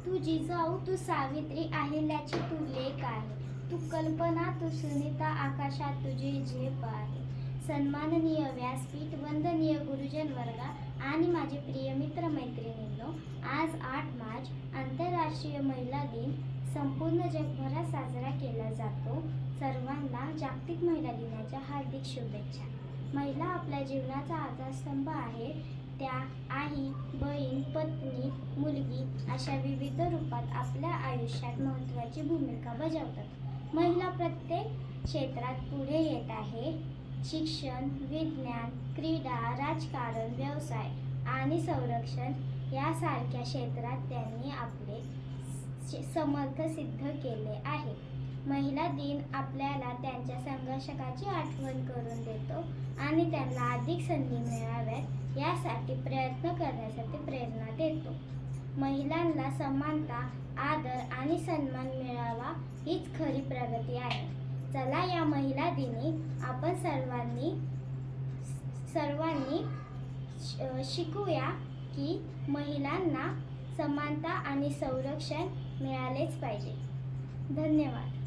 तू जिजाऊ, तू सावित्री, अहिल्याची तू लेक आहे. तू कल्पना, तू सुनीता, आकाशात तुझी झेप आहे. सन्माननीय व्यासपीठ, वंदनीय गुरुजन वर्गा आणि माझे प्रिय मित्र मैत्रिणींनो, आज 8 मार्च आंतरराष्ट्रीय महिला दिन संपूर्ण जगभरात साजरा केला जातो. सर्वांना जागतिक महिला दिनाच्या हार्दिक शुभेच्छा. महिला आपल्या जीवनाचा आधारस्तंभ आहे. त्या आई, बहीण, पत्नी, मुलगी अशा विविध रूपात आपल्या आयुष्यात महत्त्वाची भूमिका बजावतात. महिला प्रत्येक क्षेत्रात पुढे येत आहे. शिक्षण, विज्ञान, क्रीडा, राजकारण, व्यवसाय आणि संरक्षण यासारख्या क्षेत्रात त्यांनी आपले समर्थ सिद्ध केले आहे. महिला दिन आपल्याला त्यांच्या संघर्षाची आठवण करून देतो आणि त्यांना अधिक संधी मिळाव्यात यासाठी प्रयत्न करण्यासाठी प्रेरणा देतो. महिलांना समानता, आदर आणि सन्मान मिळावा हीच खरी प्रगती आहे. चला या महिला दिनी आपण सर्वांनी शिकूया की महिलांना समानता आणि संरक्षण मिळालेच पाहिजे. धन्यवाद.